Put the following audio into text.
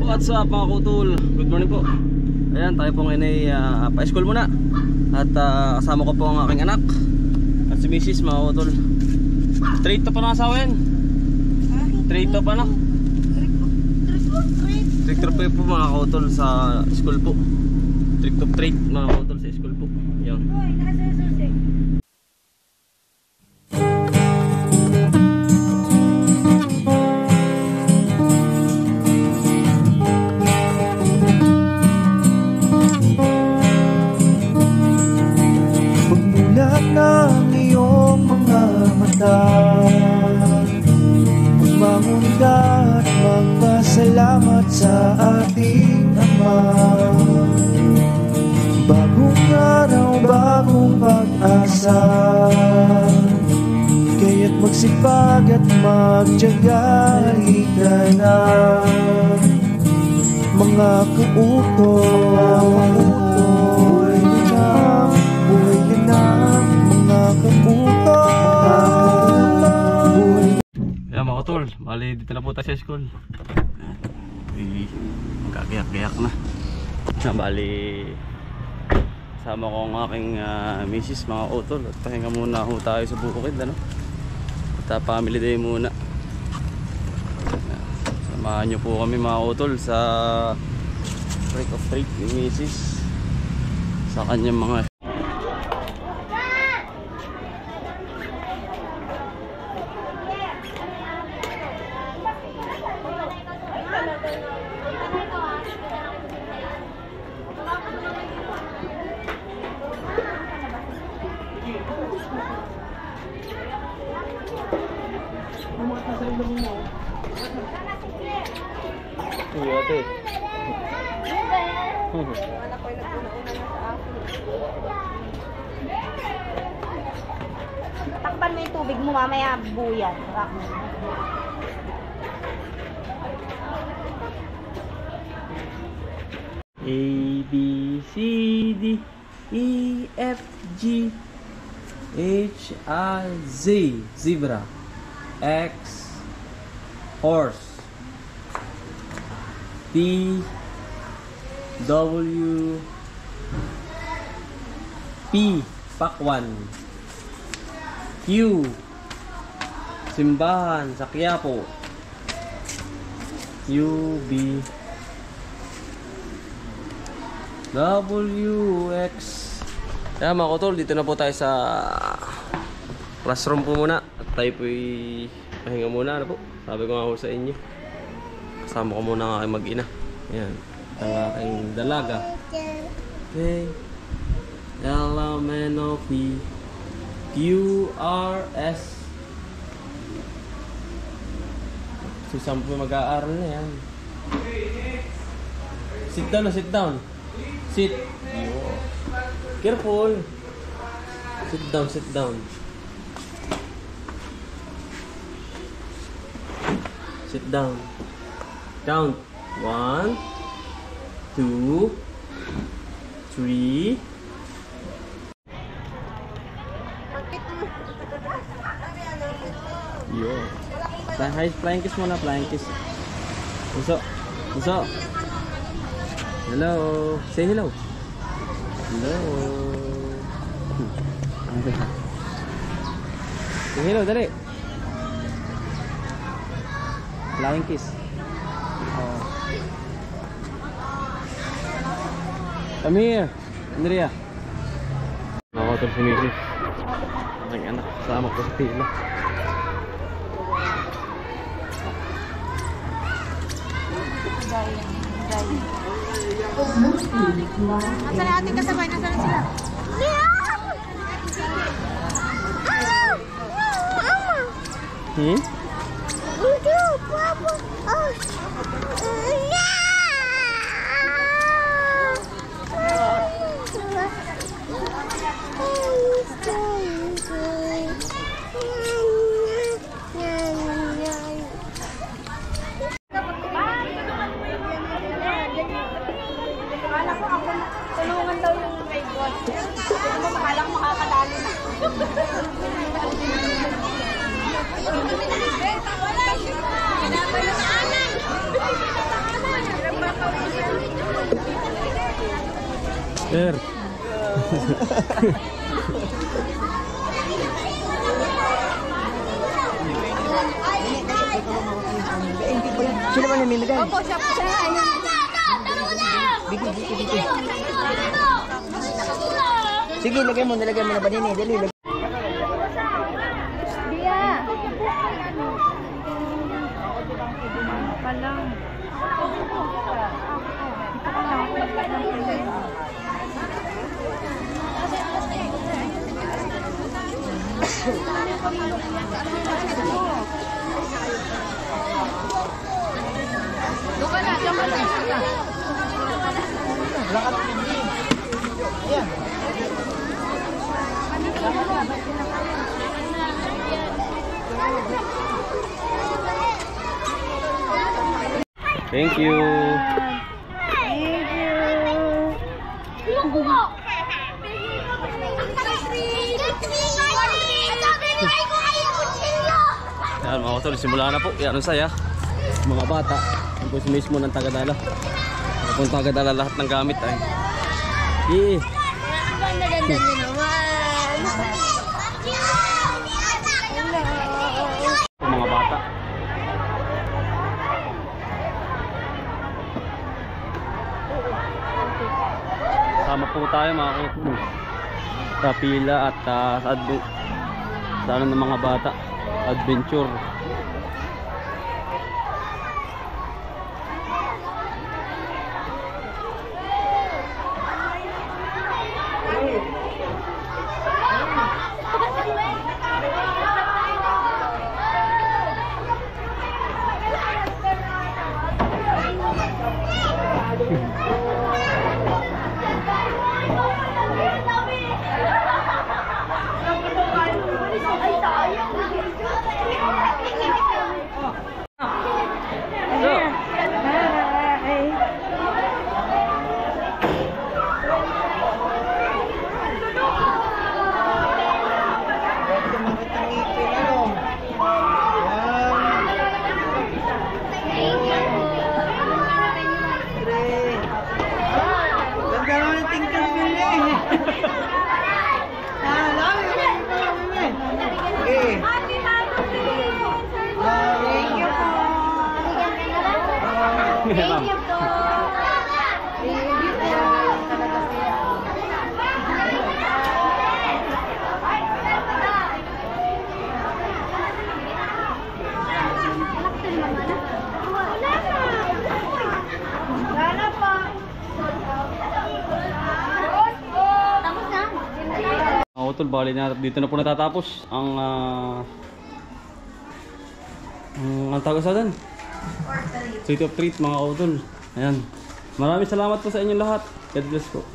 What's up mga kutol? Good morning po. Ayan, tayo pong inay pa-school muna. At kasama ko po ang aking anak at si Mrs. mga kutol. Trade to pa ng asawa yan. Trade to pa no? Trade to po mga kutol sa school po. Trade to trade mga kutol sa school po. Yan. Magmamunda at magpasalamat sa ating Ama. Bagong araw, bagong pag-asa, kaya't magsipag at magtiyaga. Halika na mga kautoy, buhay ka na mga kautoy. Ayan mga kutol, bali dito na po tayo sa school. Magkagayak-gayak na. Bali sama ko ang aking misis mga kutol. At pahinga muna ho tayo sa bukid ano? At family day muna. Samahan nyo po kami mga kutol sa trick of treat ni misis sa kanyang mga ate. Takpan mo yung tubig mo mamaya buyan. A, B, C, D, E, F, G, H, I, Z. Zebra. X, horse. T, W, P, pakwan. Q, simbahan sa Quiapo. U, B, W, X. Kaya mga kutol, dito na po tayo sa classroom po muna. At tayo po'y pahinga muna ano po. Sabi ko nga po sa inyo, kasama ko muna ang aking mag-ina. Ayan, ang aking dalaga. Okay. L-M-N-O-P Q-R-S. Susam po mag-aaral na yan. Sit down na, sit down. Sit. Careful. Sit down, sit down. Sit down. Count. 1, 2, 3. Yo. Flying kiss muna, flying kiss. Uso. Uso. Hello. Say hello. Hello. Say hello, dali. Flying kiss. Oh. Come here, Andrea. Nakakotol si Mrs. Aking anak, kasama ko sa pila. Nasaan na ating kasabay? Nasaan sila? Hmm? Tulungan daw yung grade 1. Kaya mo makalang makakadali na. Sir. Sino ba namimigay? Opo, siya po siya. Sige, lagay mo na ba din eh. Dali, lagay. Dia. Palang. Doon na, diyan ka lang. Ayan. Thank you. Yan mga utol, simula na po. Yan ang saya. Mga bata. Ang po mismo ng tagadala. Kung tagadala lahat ng gamit ay. Ang ganda-ganda niyo naman. Mga bata. Sama po tayo mga utol. Sa pila at sa ano ng mga bata. Adventure. Thank you po. Thank you po. Talaga Wala pa. Tapos na. Mga utol, bali na dito na po natatapos ang tawag sa doon? Street of Treat mga utol. Ayan. Maraming salamat po sa inyong lahat. God bless po.